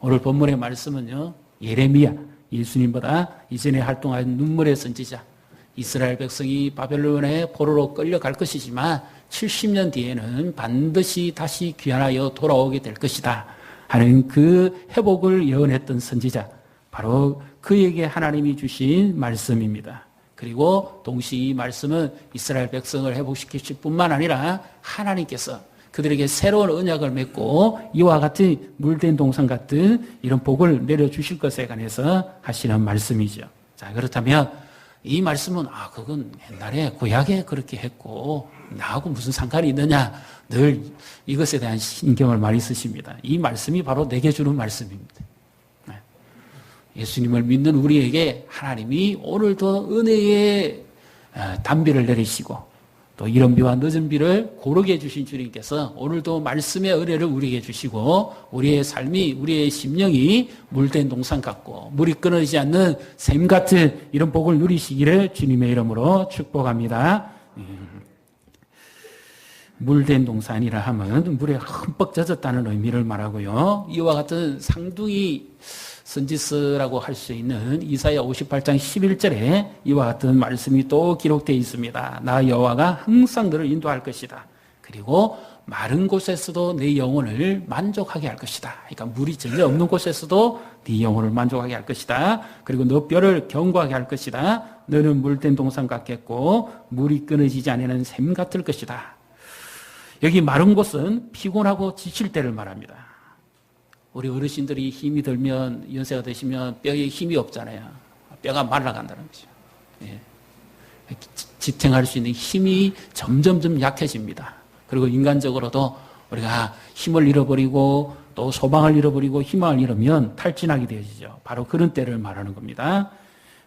오늘 본문의 말씀은요, 예레미야, 예수님보다 이전에 활동한 눈물의 선지자, 이스라엘 백성이 바벨론의 포로로 끌려갈 것이지만 70년 뒤에는 반드시 다시 귀환하여 돌아오게 될 것이다 하는 그 회복을 예언했던 선지자, 바로 그에게 하나님이 주신 말씀입니다. 그리고 동시에 이 말씀은 이스라엘 백성을 회복시키실 뿐만 아니라 하나님께서 그들에게 새로운 언약을 맺고 이와 같은 물된 동산 같은 이런 복을 내려주실 것에 관해서 하시는 말씀이죠. 자, 그렇다면 이 말씀은 그건 옛날에 구약에 그렇게 했고 나하고 무슨 상관이 있느냐, 늘 이것에 대한 신경을 많이 쓰십니다. 이 말씀이 바로 내게 주는 말씀입니다. 예수님을 믿는 우리에게 하나님이 오늘도 은혜의 단비를 내리시고 또 이른 비와 늦은 비를 고르게 해주신 주님께서 오늘도 말씀의 은혜를 우리에게 주시고 우리의 삶이, 우리의 심령이 물된 동산 같고 물이 끊어지지 않는 샘 같은 이런 복을 누리시기를 주님의 이름으로 축복합니다. 물된 동산이라 하면 물에 흠뻑 젖었다는 의미를 말하고요. 이와 같은 상둥이 선지서라고 할 수 있는 이사야 58장 11절에 이와 같은 말씀이 또 기록되어 있습니다. 나 여호와가 항상 너를 인도할 것이다. 그리고 마른 곳에서도 내 영혼을 만족하게 할 것이다. 그러니까 물이 전혀 없는 곳에서도 네 영혼을 만족하게 할 것이다. 그리고 너 뼈를 견고하게 할 것이다. 너는 물된 동산 같겠고 물이 끊어지지 않는 샘 같을 것이다. 여기 마른 곳은 피곤하고 지칠 때를 말합니다. 우리 어르신들이 힘이 들면, 연세가 되시면 뼈에 힘이 없잖아요. 뼈가 말라간다는 거죠. 예. 지탱할 수 있는 힘이 점점 약해집니다. 그리고 인간적으로도 우리가 힘을 잃어버리고 또 소망을 잃어버리고 희망을 잃으면 탈진하게 되어지죠. 바로 그런 때를 말하는 겁니다.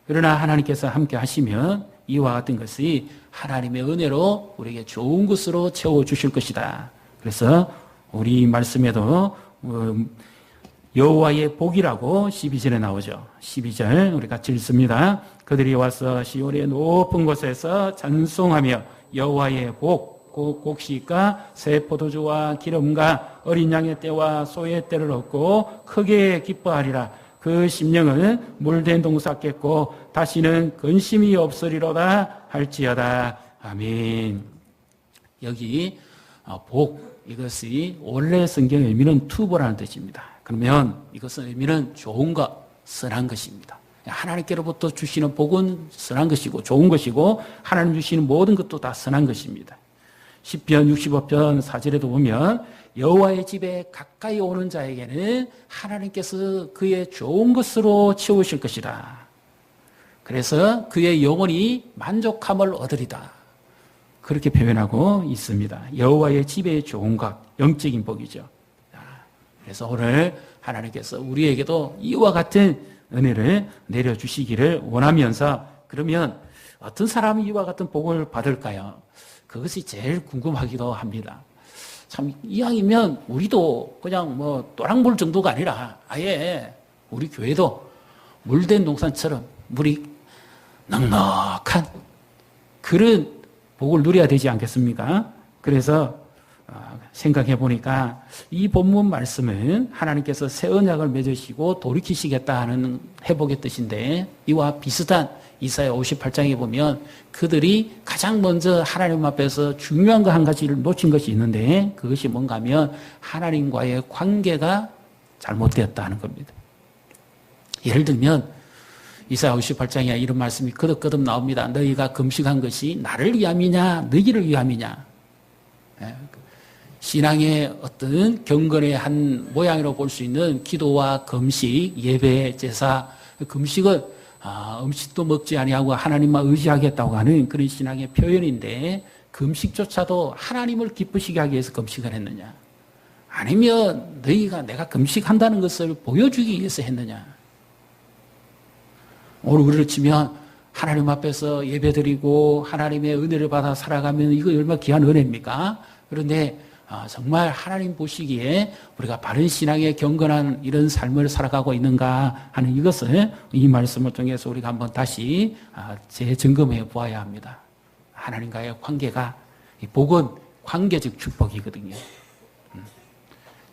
그러나 하나님께서 함께 하시면 이와 같은 것이 하나님의 은혜로 우리에게 좋은 것으로 채워주실 것이다. 그래서 우리 말씀에도 여호와의 복이라고 12절에 나오죠. 12절 우리 같이 읽습니다. 그들이 와서 시온의 높은 곳에서 찬송하며 여호와의 복, 곡식과 새 포도주와 기름과 어린 양의 떼와 소의 떼를 얻고 크게 기뻐하리라. 그 심령은 물된 동산겠고 다시는 근심이 없으리로다 할지어다. 아멘. 여기 복, 이것이 원래 성경의 의미는 투보라는 뜻입니다. 그러면 이것은 의미는 좋은 것, 선한 것입니다. 하나님께로부터 주시는 복은 선한 것이고 좋은 것이고 하나님 주시는 모든 것도 다 선한 것입니다. 시편 65편 4절에도 보면 여호와의 집에 가까이 오는 자에게는 하나님께서 그의 좋은 것으로 채우실 것이다. 그래서 그의 영혼이 만족함을 얻으리다. 그렇게 표현하고 있습니다. 여호와의 집에 좋은 것, 영적인 복이죠. 그래서 오늘 하나님께서 우리에게도 이와 같은 은혜를 내려주시기를 원하면서, 그러면 어떤 사람이 이와 같은 복을 받을까요? 그것이 제일 궁금하기도 합니다. 참 이왕이면 우리도 그냥 또랑물 정도가 아니라 아예 우리 교회도 물된 동산처럼 물이 넉넉한 그런 복을 누려야 되지 않겠습니까? 그래서 생각해 보니까 이 본문 말씀은 하나님께서 새 언약을 맺으시고 돌이키시겠다 하는 회복의 뜻인데, 이와 비슷한 이사야 58장에 보면 그들이 가장 먼저 하나님 앞에서 중요한 거 한 가지를 놓친 것이 있는데, 그것이 뭔가 하면 하나님과의 관계가 잘못되었다는 겁니다. 예를 들면 이사야 58장에 이런 말씀이 거듭거듭 나옵니다. 너희가 금식한 것이 나를 위함이냐 너희를 위함이냐. 신앙의 어떤 경건의 한 모양으로 볼 수 있는 기도와 금식, 예배, 제사, 금식은 음식도 먹지 아니하고 하나님만 의지하겠다고 하는 그런 신앙의 표현인데, 금식조차도 하나님을 기쁘시게 하기 위해서 금식을 했느냐, 아니면 너희가 내가 금식한다는 것을 보여주기 위해서 했느냐. 오늘 우리를 치면 하나님 앞에서 예배드리고 하나님의 은혜를 받아 살아가면 이거 얼마나 귀한 은혜입니까? 그런데 정말 하나님 보시기에 우리가 바른 신앙의 경건한 이런 삶을 살아가고 있는가 하는 이것을 이 말씀을 통해서 우리가 한번 다시 재점검해 보아야 합니다. 하나님과의 관계가, 이 복은 관계적 축복이거든요.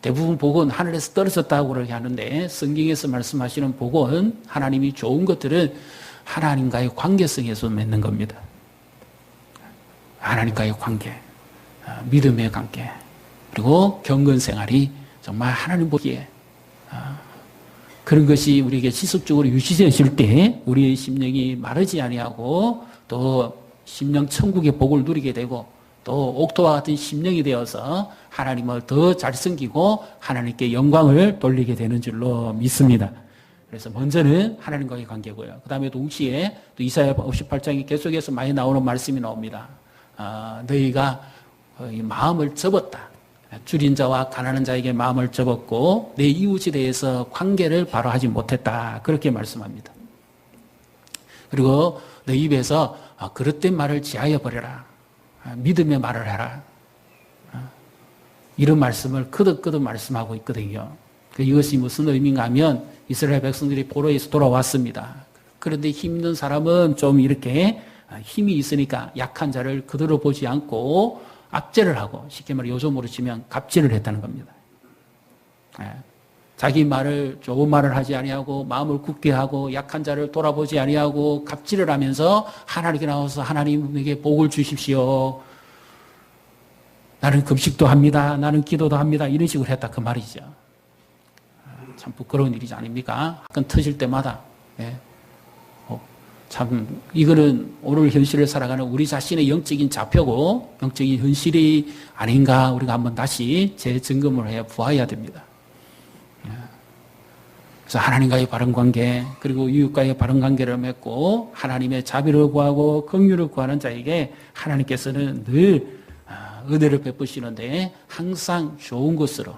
대부분 복은 하늘에서 떨어졌다고 그렇게 하는데 성경에서 말씀하시는 복은 하나님이 좋은 것들은 하나님과의 관계성에서 맺는 겁니다. 하나님과의 관계, 믿음의 관계, 그리고 경건 생활이 정말 하나님 보기에 그런 것이 우리에게 지속적으로 유지되실 때 우리의 심령이 마르지 아니하고 또 심령 천국의 복을 누리게 되고 또 옥토와 같은 심령이 되어서 하나님을 더 잘 섬기고 하나님께 영광을 돌리게 되는 줄로 믿습니다. 그래서 먼저는 하나님과의 관계고요. 그 다음에 동시에 또 이사야 58장에 계속해서 많이 나오는 말씀이 나옵니다. 너희가 마음을 접었다. 줄인 자와 가난한 자에게 마음을 접었고 내 이웃에 대해서 관계를 바로 하지 못했다. 그렇게 말씀합니다. 그리고 내 입에서 그릇된 말을 지하여 버려라. 믿음의 말을 해라. 이런 말씀을 거듭거듭 말씀하고 있거든요. 이것이 무슨 의미인가 하면 이스라엘 백성들이 포로에서 돌아왔습니다. 그런데 힘 있는 사람은 좀 이렇게 힘이 있으니까 약한 자를 그대로 보지 않고 압제를 하고 쉽게 말해 요즘으로 치면 갑질을 했다는 겁니다. 자기 말을 좋은 말을 하지 아니하고 마음을 굳게 하고 약한 자를 돌아보지 아니하고 갑질을 하면서 하나님께 나와서 하나님에게 복을 주십시오. 나는 금식도 합니다. 나는 기도도 합니다. 이런 식으로 했다 그 말이죠. 참 부끄러운 일이지 아닙니까? 학교 터질 때마다. 참 이거는 오늘 현실을 살아가는 우리 자신의 영적인 좌표고 영적인 현실이 아닌가 우리가 한번 다시 재점검을 해 보아야 됩니다. 그래서 하나님과의 바른 관계 그리고 이웃과의 바른 관계를 맺고 하나님의 자비를 구하고 긍휼을 구하는 자에게 하나님께서는 늘 은혜를 베푸시는데 항상 좋은 것으로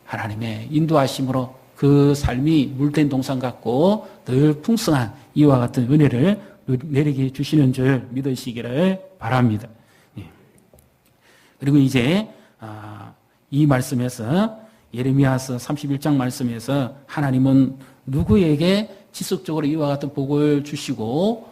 하나님의 인도하심으로 그 삶이 물된 동산 같고 늘 풍성한 이와 같은 은혜를 내리게 주시는 줄 믿으시기를 바랍니다. 그리고 이제 이 말씀에서 예레미야서 31장 말씀에서 하나님은 누구에게 지속적으로 이와 같은 복을 주시고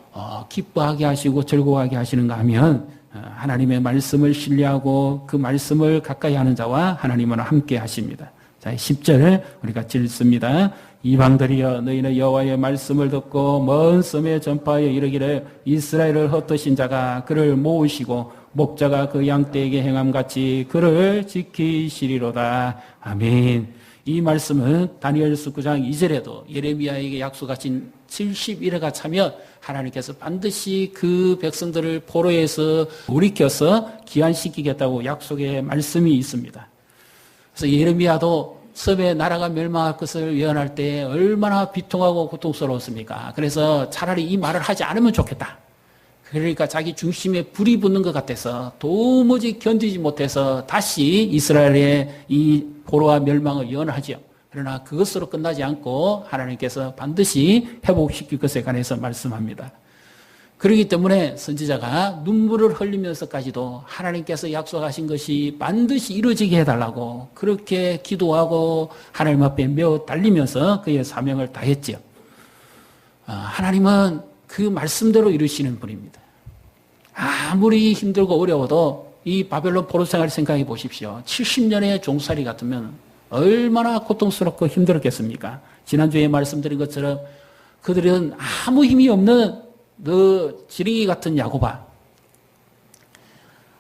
기뻐하게 하시고 즐거워하게 하시는가 하면 하나님의 말씀을 신뢰하고 그 말씀을 가까이 하는 자와 하나님은 함께 하십니다. 자, 10절 우리 같이 읽습니다. 이방들이여 너희는 여호와의 말씀을 듣고 먼 섬에 전파하여 이르기를 이스라엘을 흩으신 자가 그를 모으시고 목자가 그 양떼에게 행함같이 그를 지키시리로다. 아멘. 이 말씀은 다니엘서 9장 2절에도 예레미야에게 약속하신 70일에가 차면 하나님께서 반드시 그 백성들을 포로에서 돌이켜서 귀환시키겠다고 약속의 말씀이 있습니다. 그래서 예레미야도 섬의 나라가 멸망할 것을 예언할 때 얼마나 비통하고 고통스러웠습니까? 그래서 차라리 이 말을 하지 않으면 좋겠다. 그러니까 자기 중심에 불이 붙는 것 같아서 도무지 견디지 못해서 다시 이스라엘의 이 포로와 멸망을 예언하지요. 그러나 그것으로 끝나지 않고 하나님께서 반드시 회복시킬 것에 관해서 말씀합니다. 그렇기 때문에 선지자가 눈물을 흘리면서까지도 하나님께서 약속하신 것이 반드시 이루어지게 해달라고 그렇게 기도하고 하나님 앞에 매어 달리면서 그의 사명을 다했지요. 하나님은 그 말씀대로 이루시는 분입니다. 아무리 힘들고 어려워도 이 바벨론 포로 생활을 생각해 보십시오. 70년의 종살이 같으면 얼마나 고통스럽고 힘들었겠습니까? 지난주에 말씀드린 것처럼 그들은 아무 힘이 없는 너 지렁이 같은 야고바.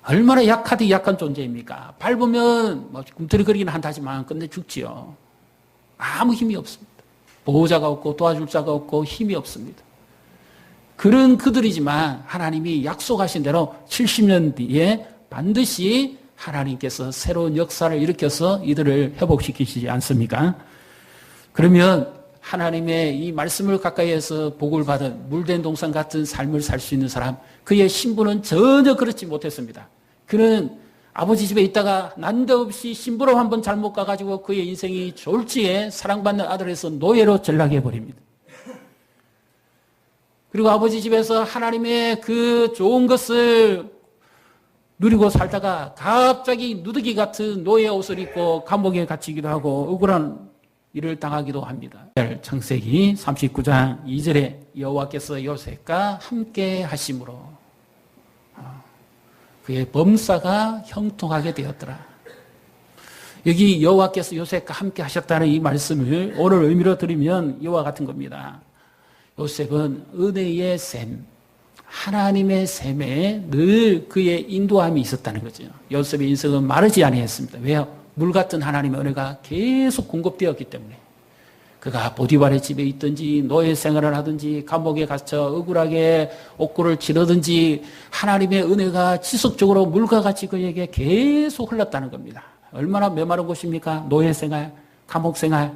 얼마나 약하디 약한 존재입니까? 밟으면 뭐 꿈틀거리긴 한다지만 끝내 죽지요. 아무 힘이 없습니다. 보호자가 없고 도와줄 자가 없고 힘이 없습니다. 그런 그들이지만 하나님이 약속하신 대로 70년 뒤에 반드시 하나님께서 새로운 역사를 일으켜서 이들을 회복시키시지 않습니까? 그러면 하나님의 이 말씀을 가까이에서 복을 받은 물된 동산 같은 삶을 살 수 있는 사람, 그의 신부는 전혀 그렇지 못했습니다. 그는 아버지 집에 있다가 난데없이 심부름 한번 잘못 가가지고 그의 인생이 졸지에 사랑받는 아들에서 노예로 전락해 버립니다. 그리고 아버지 집에서 하나님의 그 좋은 것을 누리고 살다가 갑자기 누더기 같은 노예 옷을 입고 감옥에 갇히기도 하고 억울한 일을 당하기도 합니다. 창세기 39장 2절에 여호와께서 요셉과 함께 하심으로 그의 범사가 형통하게 되었더라. 여기 여호와께서 요셉과 함께 하셨다는 이 말씀을 오늘 의미로 드리면 이와 같은 겁니다. 요셉은 은혜의 샘, 하나님의 샘에 늘 그의 인도함이 있었다는 거죠. 요셉의 인생은 마르지 아니했습니다. 왜요? 물 같은 하나님의 은혜가 계속 공급되었기 때문에. 그가 보디발의 집에 있든지 노예 생활을 하든지 감옥에 갇혀 억울하게 옥고를 치르든지 하나님의 은혜가 지속적으로 물과 같이 그에게 계속 흘렀다는 겁니다. 얼마나 메마른 곳입니까? 노예 생활, 감옥 생활.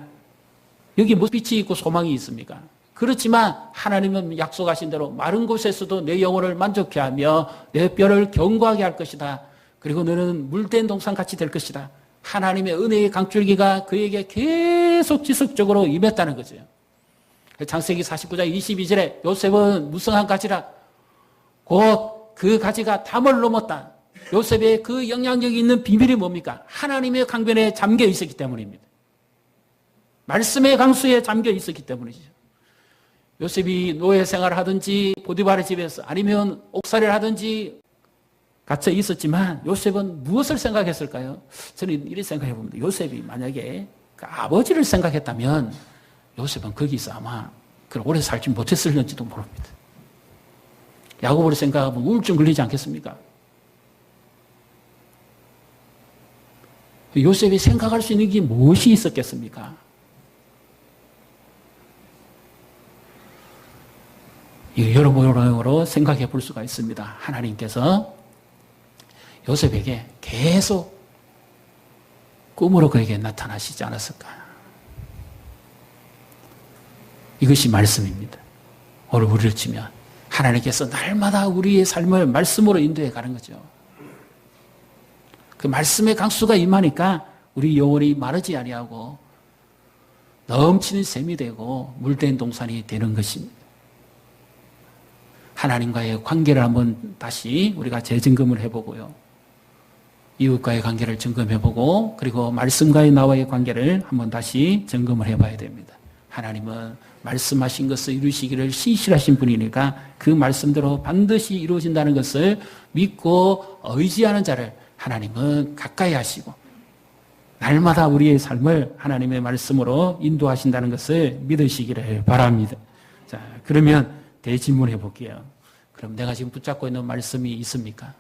여기 무슨 빛이 있고 소망이 있습니까? 그렇지만 하나님은 약속하신 대로 마른 곳에서도 내 영혼을 만족해 하며 내 뼈를 견고하게 할 것이다. 그리고 너는 물된 동산같이 될 것이다. 하나님의 은혜의 강줄기가 그에게 계속 지속적으로 임했다는 거죠. 창세기 49장 22절에 요셉은 무성한 가지라 곧 그 가지가 담을 넘었다. 요셉의 그 영향력이 있는 비밀이 뭡니까? 하나님의 강변에 잠겨 있었기 때문입니다. 말씀의 강수에 잠겨 있었기 때문이죠. 요셉이 노예 생활을 하든지 보디발의 집에서 아니면 옥살이를 하든지 갇혀 있었지만 요셉은 무엇을 생각했을까요? 저는 이렇게 생각해 봅니다. 요셉이 만약에 그 아버지를 생각했다면 요셉은 거기서 아마 오래 살지 못했을지도 모릅니다. 야곱을 생각하면 우울증 걸리지 않겠습니까? 요셉이 생각할 수 있는 게 무엇이 있었겠습니까? 여러 모양으로 생각해 볼 수가 있습니다. 하나님께서 요셉에게 계속 꿈으로 그에게 나타나시지 않았을까? 이것이 말씀입니다. 오늘 우리를 치면 하나님께서 날마다 우리의 삶을 말씀으로 인도해 가는 거죠. 그 말씀의 강수가 임하니까 우리 영혼이 마르지 아니하고 넘치는 샘이 되고 물된 동산이 되는 것입니다. 하나님과의 관계를 한번 다시 우리가 재점검을 해보고요. 이웃과의 관계를 점검해보고 그리고 말씀과의 나와의 관계를 한번 다시 점검을 해봐야 됩니다. 하나님은 말씀하신 것을 이루시기를 신실하신 분이니까 그 말씀대로 반드시 이루어진다는 것을 믿고 의지하는 자를 하나님은 가까이 하시고 날마다 우리의 삶을 하나님의 말씀으로 인도하신다는 것을 믿으시기를 바랍니다. 자, 그러면 대질문해 볼게요. 그럼 내가 지금 붙잡고 있는 말씀이 있습니까?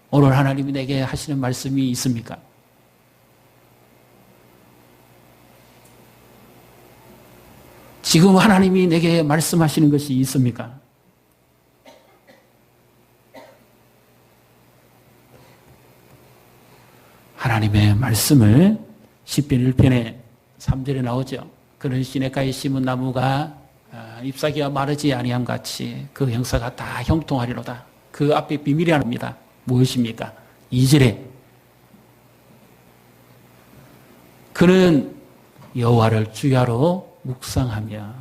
오늘 하나님이 내게 하시는 말씀이 있습니까? 지금 하나님이 내게 말씀하시는 것이 있습니까? 하나님의 말씀을 시편 1편에 3절에 나오죠. 그런 시냇가에 심은 나무가 잎사귀가 마르지 아니함 같이 그 형사가 다 형통하리로다. 그 앞에 비밀이 하나입니다. 무엇입니까? 2절에 그는 여호와를 주야로 묵상하며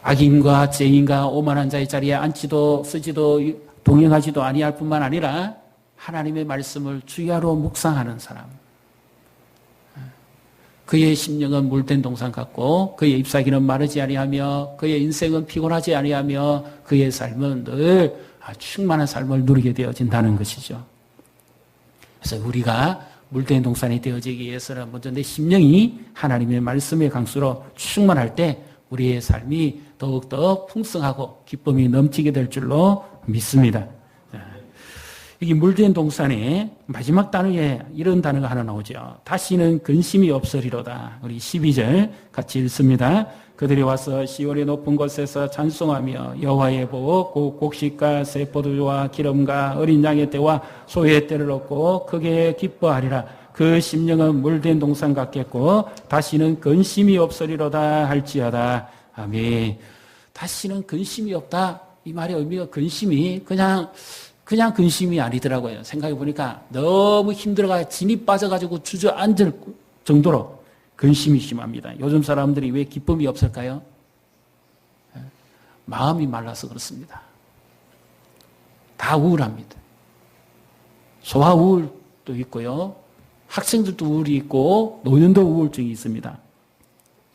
악인과 죄인과 오만한 자의 자리에 앉지도 쓰지도 동행하지도 아니할 뿐만 아니라 하나님의 말씀을 주야로 묵상하는 사람. 그의 심령은 물된 동산 같고 그의 잎사귀는 마르지 아니하며 그의 인생은 피곤하지 아니하며 그의 삶은 늘 충만한 삶을 누리게 되어진다는 것이죠. 그래서 우리가 물된 동산이 되어지기 위해서는 먼저 내 심령이 하나님의 말씀의 강수로 충만할 때 우리의 삶이 더욱더 풍성하고 기쁨이 넘치게 될 줄로 믿습니다. 여기 물된 동산에 마지막 단어에 이런 단어가 하나 나오죠. 다시는 근심이 없으리로다. 우리 12절 같이 읽습니다. 그들이 와서 시온의 높은 곳에서 찬송하며 여호와의 복, 곧 곡식과 새 포도주와 기름과 어린 양의 때와 소의 때를 얻고 크게 기뻐하리라. 그 심령은 물된 동산 같겠고 다시는 근심이 없으리로다 할지어다. 아멘. 다시는 근심이 없다. 이 말의 의미가 근심이 그냥 근심이 아니더라고요. 생각해 보니까 너무 힘들어가 진이 빠져가지고 주저앉을 정도로 근심이 심합니다. 요즘 사람들이 왜 기쁨이 없을까요? 마음이 말라서 그렇습니다. 다 우울합니다. 소아 우울도 있고요. 학생들도 우울이 있고 노년도 우울증이 있습니다.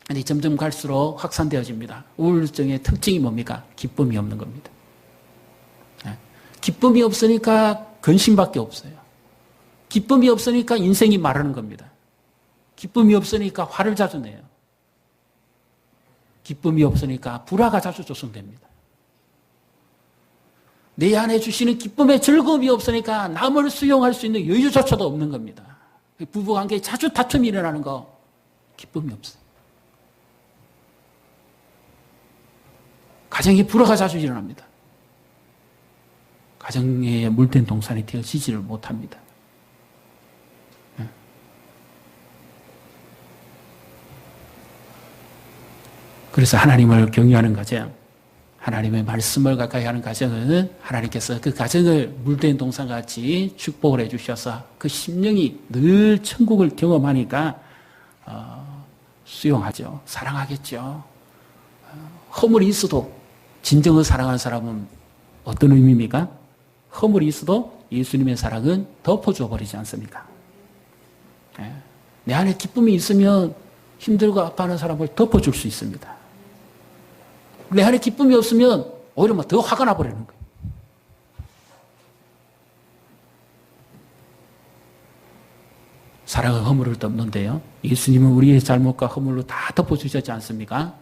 근데 점점 갈수록 확산되어집니다. 우울증의 특징이 뭡니까? 기쁨이 없는 겁니다. 기쁨이 없으니까 근심밖에 없어요. 기쁨이 없으니까 인생이 마르는 겁니다. 기쁨이 없으니까 화를 자주 내요. 기쁨이 없으니까 불화가 자주 조성됩니다. 내 안에 주시는 기쁨의 즐거움이 없으니까 남을 수용할 수 있는 여유조차도 없는 겁니다. 부부관계에 자주 다툼이 일어나는 거 기쁨이 없어요. 가정에 불화가 자주 일어납니다. 가정에 물된 동산이 되어지지를 못합니다. 그래서 하나님을 경외하는 가정, 하나님의 말씀을 가까이 하는 가정은 하나님께서 그 가정을 물된 동산같이 축복을 해주셔서 그 심령이 늘 천국을 경험하니까 수용하죠. 사랑하겠죠. 허물이 있어도 진정을 사랑하는 사람은 어떤 의미입니까? 허물이 있어도 예수님의 사랑은 덮어줘 버리지 않습니까? 내 안에 기쁨이 있으면 힘들고 아파하는 사람을 덮어줄 수 있습니다. 내 안에 기쁨이 없으면 오히려 더 화가 나버리는 거예요. 사랑은 허물을 덮는데요. 예수님은 우리의 잘못과 허물로 다 덮어주셨지 않습니까?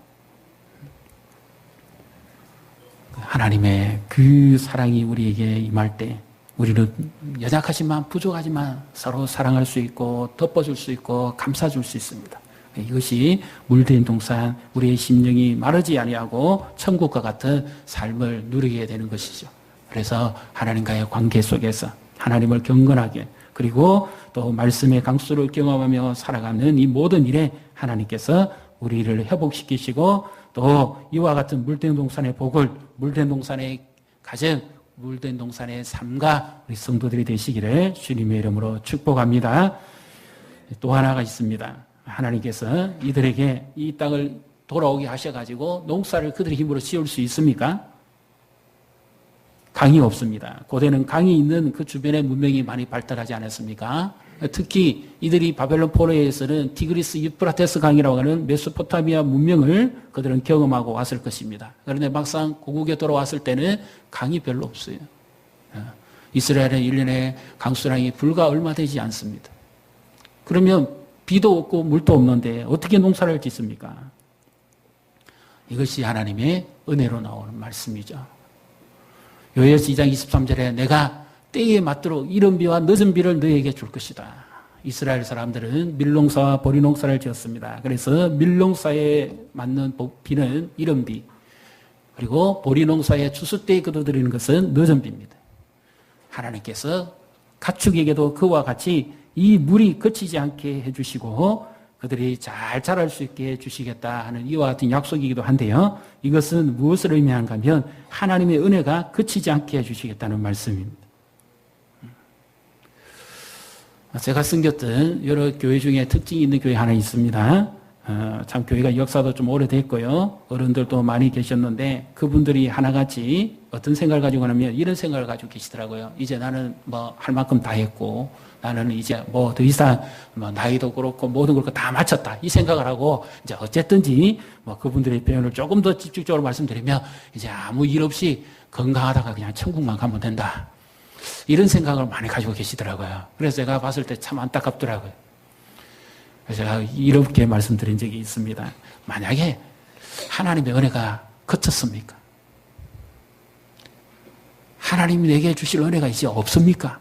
하나님의 그 사랑이 우리에게 임할 때 우리는 연약하지만 부족하지만 서로 사랑할 수 있고 덮어줄 수 있고 감싸줄 수 있습니다. 이것이 물된 동산 우리의 심령이 마르지 아니하고 천국과 같은 삶을 누리게 되는 것이죠. 그래서 하나님과의 관계 속에서 하나님을 경건하게 그리고 또 말씀의 강수를 경험하며 살아가는 이 모든 일에 하나님께서 우리를 회복시키시고 또 이와 같은 물된 동산의 복을 물된 동산의 가정 물된 동산의 삶과 우리 성도들이 되시기를 주님의 이름으로 축복합니다. 또 하나가 있습니다. 하나님께서 이들에게 이 땅을 돌아오게 하셔가지고 농사를 그들의 힘으로 지을 수 있습니까? 강이 없습니다. 고대는 강이 있는 그 주변에 문명이 많이 발달하지 않았습니까? 특히 이들이 바벨론 포로에서는 티그리스 유프라테스 강이라고 하는 메소포타미아 문명을 그들은 경험하고 왔을 것입니다. 그런데 막상 고국에 돌아왔을 때는 강이 별로 없어요. 이스라엘은 1년에 강수량이 불과 얼마 되지 않습니다. 그러면 비도 없고 물도 없는데 어떻게 농사를 짓습니까? 이것이 하나님의 은혜로 나오는 말씀이죠. 요엘서 2장 23절에 내가 때에 맞도록 이른 비와 늦은 비를 너에게 줄 것이다. 이스라엘 사람들은 밀농사와 보리농사를 지었습니다. 그래서 밀농사에 맞는 비는 이른 비, 그리고 보리농사의 추수 때에 거둬들이는 것은 늦은 비입니다. 하나님께서 가축에게도 그와 같이 이 물이 그치지 않게 해주시고 그들이 잘 자랄 수 있게 해주시겠다 하는 이와 같은 약속이기도 한데요. 이것은 무엇을 의미하는가 하면 하나님의 은혜가 그치지 않게 해주시겠다는 말씀입니다. 제가 섬겼던 여러 교회 중에 특징이 있는 교회 하나 있습니다. 참 교회가 역사도 좀 오래됐고요. 어른들도 많이 계셨는데 그분들이 하나같이 어떤 생각을 가지고 하냐면 이런 생각을 가지고 계시더라고요. 이제 나는 뭐 할 만큼 다 했고 나는 이제 뭐 더 이상 뭐 나이도 그렇고 모든 걸 다 마쳤다. 이 생각을 하고 이제 어쨌든지 뭐 그분들의 표현을 조금 더 집중적으로 말씀드리면 이제 아무 일 없이 건강하다가 그냥 천국만 가면 된다. 이런 생각을 많이 가지고 계시더라고요. 그래서 제가 봤을 때 참 안타깝더라고요. 그래서 제가 이렇게 말씀드린 적이 있습니다. 만약에 하나님의 은혜가 그쳤습니까? 하나님이 내게 주실 은혜가 이제 없습니까?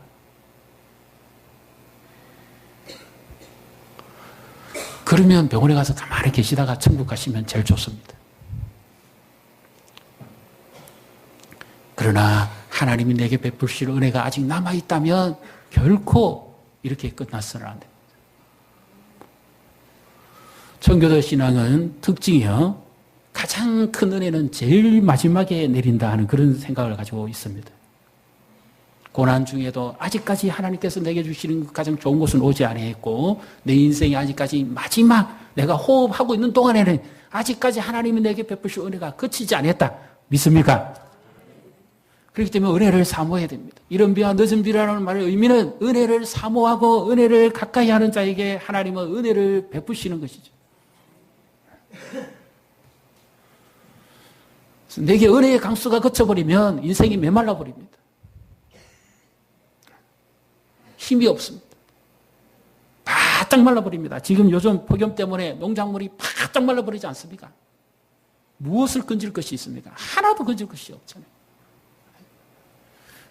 그러면 병원에 가서 가만히 계시다가 천국 가시면 제일 좋습니다. 그러나 하나님이 내게 베푸실 은혜가 아직 남아있다면 결코 이렇게 끝났어는 안 됩니다. 청교도 신앙은 특징이요. 가장 큰 은혜는 제일 마지막에 내린다 하는 그런 생각을 가지고 있습니다. 고난 중에도 아직까지 하나님께서 내게 주시는 가장 좋은 것은 오지 아니했고 내 인생이 아직까지 마지막 내가 호흡하고 있는 동안에는 아직까지 하나님이 내게 베푸실 은혜가 그치지 않았다. 믿습니까? 그렇기 때문에 은혜를 사모해야 됩니다. 이른 비와 늦은 비라는 말의 의미는 은혜를 사모하고 은혜를 가까이 하는 자에게 하나님은 은혜를 베푸시는 것이죠. 내게 은혜의 강수가 거쳐버리면 인생이 메말라 버립니다. 힘이 없습니다. 바짝 말라버립니다. 지금 요즘 폭염 때문에 농작물이 바짝 말라버리지 않습니까? 무엇을 건질 것이 있습니까? 하나도 건질 것이 없잖아요.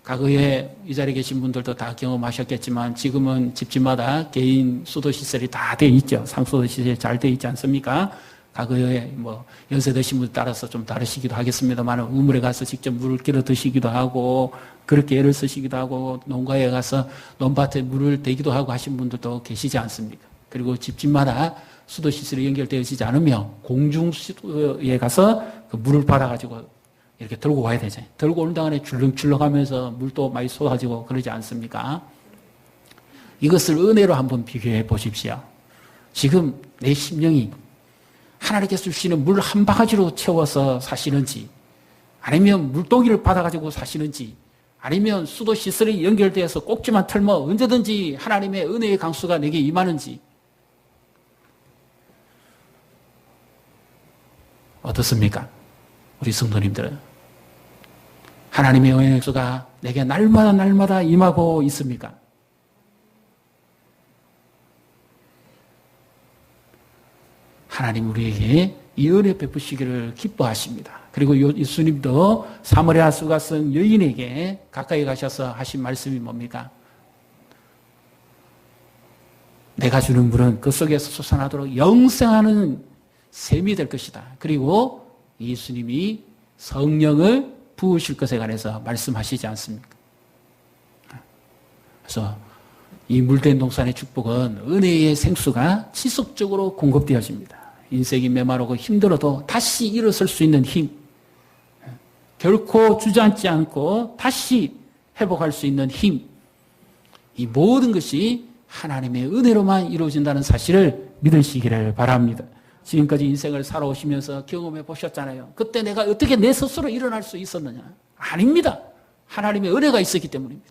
과거에 이 자리에 계신 분들도 다 경험하셨겠지만 지금은 집집마다 개인 수도시설이 다 돼 있죠. 상수도시설이 잘 돼 있지 않습니까? 과거에 연세 드신 분에 따라서 좀 다르시기도 하겠습니다만 우물에 가서 직접 물을 길어 드시기도 하고 그렇게 애를 쓰시기도 하고 농가에 가서 논밭에 물을 대기도 하고 하신 분들도 계시지 않습니까? 그리고 집집마다 수도시설이 연결되어지지 않으면 공중수도에 가서 그 물을 받아가지고 이렇게 들고 와야 되잖아요. 들고 오는 동안에 줄렁줄렁 하면서 물도 많이 쏟아지고 그러지 않습니까? 이것을 은혜로 한번 비교해 보십시오. 지금 내 심령이 하나님께서 주시는 물 한 바가지로 채워서 사시는지 아니면 물동이를 받아가지고 사시는지 아니면 수도시설이 연결되어서 꼭지만 털면 언제든지 하나님의 은혜의 강수가 내게 임하는지 어떻습니까? 우리 성도님들은 하나님의 은혜의 강수가 내게 날마다 임하고 있습니까? 하나님 우리에게 이 은혜 베푸시기를 기뻐하십니다. 그리고 예수님도 사마리아 수가성 여인에게 가까이 가셔서 하신 말씀이 뭡니까? 내가 주는 물은 그 속에서 솟아나도록 영생하는 샘이 될 것이다. 그리고 예수님이 성령을 부으실 것에 관해서 말씀하시지 않습니까? 그래서 이 물된 동산의 축복은 은혜의 생수가 지속적으로 공급되어집니다. 인생이 메마르고 힘들어도 다시 일어설 수 있는 힘, 결코 주저앉지 않고 다시 회복할 수 있는 힘, 이 모든 것이 하나님의 은혜로만 이루어진다는 사실을 믿으시기를 바랍니다. 지금까지 인생을 살아오시면서 경험해 보셨잖아요. 그때 내가 어떻게 내 스스로 일어날 수 있었느냐? 아닙니다. 하나님의 은혜가 있었기 때문입니다.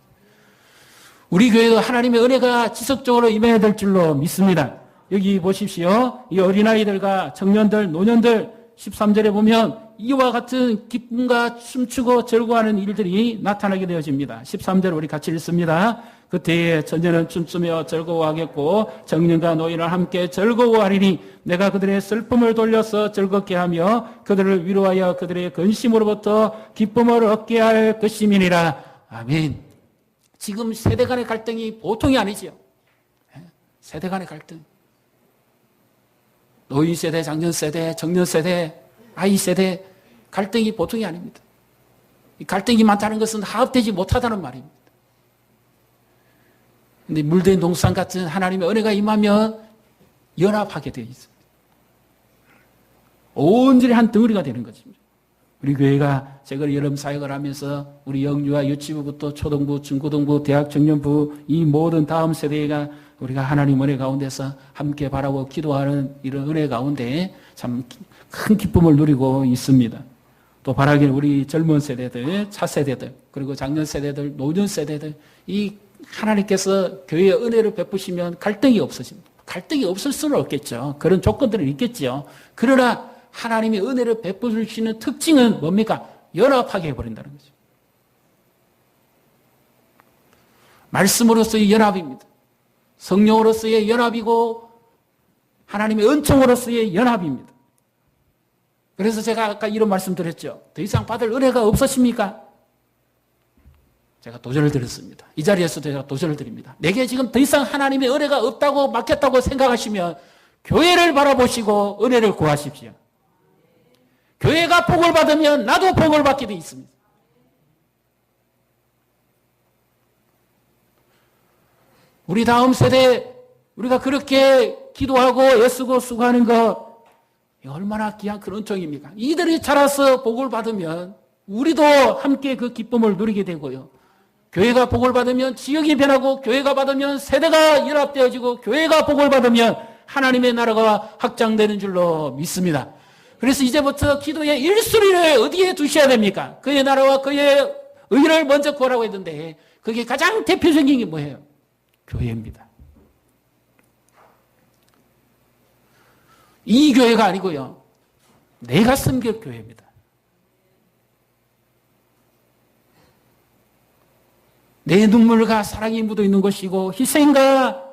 우리 교회도 하나님의 은혜가 지속적으로 임해야 될 줄로 믿습니다. 여기 보십시오. 이 어린아이들과 청년들, 노년들 13절에 보면 이와 같은 기쁨과 춤추고 즐거워하는 일들이 나타나게 되어집니다. 13절 우리 같이 읽습니다. 그때에 처녀는 춤추며 즐거워하겠고 청년과 노인은 함께 즐거워하리니 내가 그들의 슬픔을 돌려서 즐겁게 하며 그들을 위로하여 그들의 근심으로부터 기쁨을 얻게 할 것임이니라. 아멘. 지금 세대 간의 갈등이 보통이 아니지요. 세대 간의 갈등. 노인 세대, 장년 세대, 청년 세대, 아이 세대 갈등이 보통이 아닙니다. 이 갈등이 많다는 것은 화합되지 못하다는 말입니다. 그런데 물된 동산 같은 하나님의 은혜가 임하면 연합하게 되어 있습니다. 온전히 한 덩어리가 되는 것입니다. 우리 교회가 제가 여름 사역을 하면서 우리 영유아 유치부부터 초등부, 중고등부, 대학 청년부 이 모든 다음 세대가 우리가 하나님 은혜 가운데서 함께 바라고 기도하는 이런 은혜 가운데 참 큰 기쁨을 누리고 있습니다. 또 바라기를 우리 젊은 세대들, 차세대들, 그리고 장년 세대들, 노년 세대들 이 하나님께서 교회의 은혜를 베푸시면 갈등이 없어집니다. 갈등이 없을 수는 없겠죠. 그런 조건들은 있겠죠. 그러나 하나님의 은혜를 베푸시는 특징은 뭡니까? 연합하게 해버린다는 거죠. 말씀으로서의 연합입니다. 성령으로서의 연합이고 하나님의 은총으로서의 연합입니다. 그래서 제가 아까 이런 말씀 드렸죠. 더 이상 받을 은혜가 없으십니까? 제가 도전을 드렸습니다. 이 자리에서도 제가 도전을 드립니다. 내게 지금 더 이상 하나님의 은혜가 없다고 막혔다고 생각하시면 교회를 바라보시고 은혜를 구하십시오. 교회가 복을 받으면 나도 복을 받게 되어 있습니다. 우리 다음 세대 우리가 그렇게 기도하고 애쓰고 수고하는 거 얼마나 귀한 그런 은총입니까? 이들이 자라서 복을 받으면 우리도 함께 그 기쁨을 누리게 되고요. 교회가 복을 받으면 지역이 변하고 교회가 받으면 세대가 연합되어지고 교회가 복을 받으면 하나님의 나라가 확장되는 줄로 믿습니다. 그래서 이제부터 기도의 1순위를 어디에 두셔야 됩니까? 그의 나라와 그의 의를 먼저 구하라고 했는데 그게 가장 대표적인 게 뭐예요? 교회입니다. 이 교회가 아니고요. 내가 섬길 교회입니다. 내 눈물과 사랑이 묻어있는 것이고 희생과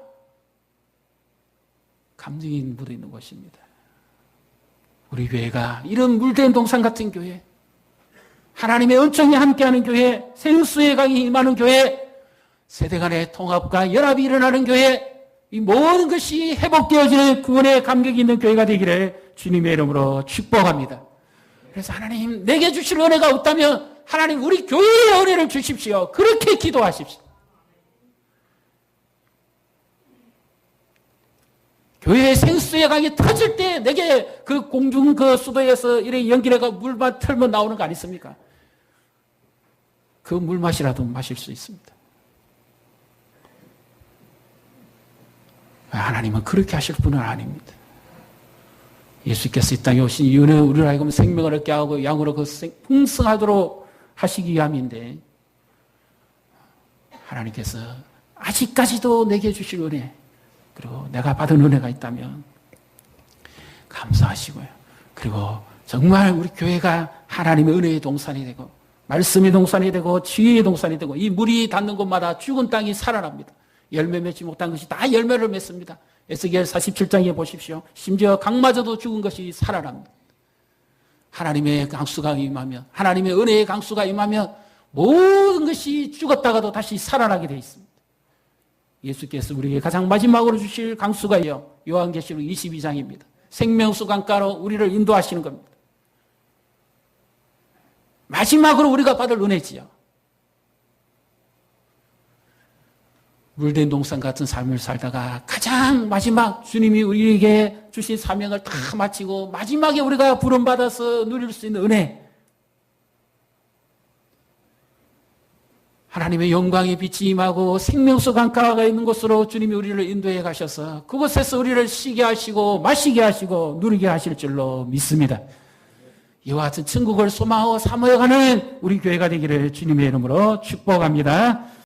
감정이 묻어있는 것입니다. 우리 교회가 이런 물된 동산 같은 교회, 하나님의 은총이 함께하는 교회, 생수의 강이 임하는 교회, 세대 간의 통합과 연합이 일어나는 교회, 이 모든 것이 회복되어지는 구원의 감격이 있는 교회가 되기를 주님의 이름으로 축복합니다. 그래서 하나님 내게 주실 은혜가 없다면 하나님 우리 교회의 은혜를 주십시오. 그렇게 기도하십시오. 교회의 생수의 강이 터질 때 내게 그 공중 그 수도에서 이렇게 연기해가 물만 틀면 나오는 거 아니습니까? 그 물맛이라도 마실 수 있습니다. 하나님은 그렇게 하실 분은 아닙니다. 예수께서 이 땅에 오신 이유는 우리를 하여금 생명을 얻게 하고 양으로 그 풍성하도록 하시기 위함인데 하나님께서 아직까지도 내게 주실 은혜 그리고 내가 받은 은혜가 있다면 감사하시고요. 그리고 정말 우리 교회가 하나님의 은혜의 동산이 되고 말씀의 동산이 되고 지혜의 동산이 되고 이 물이 닿는 곳마다 죽은 땅이 살아납니다. 열매 맺지 못한 것이 다 열매를 맺습니다. 에스겔 47장에 보십시오. 심지어 강마저도 죽은 것이 살아납니다. 하나님의 강수가 임하면 하나님의 은혜의 강수가 임하면 모든 것이 죽었다가도 다시 살아나게 되어 있습니다. 예수께서 우리에게 가장 마지막으로 주실 강수가 요한계시록 22장입니다. 생명수 강가로 우리를 인도하시는 겁니다. 마지막으로 우리가 받을 은혜지요. 물된 동산 같은 삶을 살다가 가장 마지막 주님이 우리에게 주신 사명을 다 마치고 마지막에 우리가 부름받아서 누릴 수 있는 은혜, 하나님의 영광의 빛이 임하고 생명수 강가가 있는 곳으로 주님이 우리를 인도해 가셔서 그곳에서 우리를 쉬게 하시고 마시게 하시고 누리게 하실 줄로 믿습니다. 이와 같은 천국을 소망하고 사모해가는 우리 교회가 되기를 주님의 이름으로 축복합니다.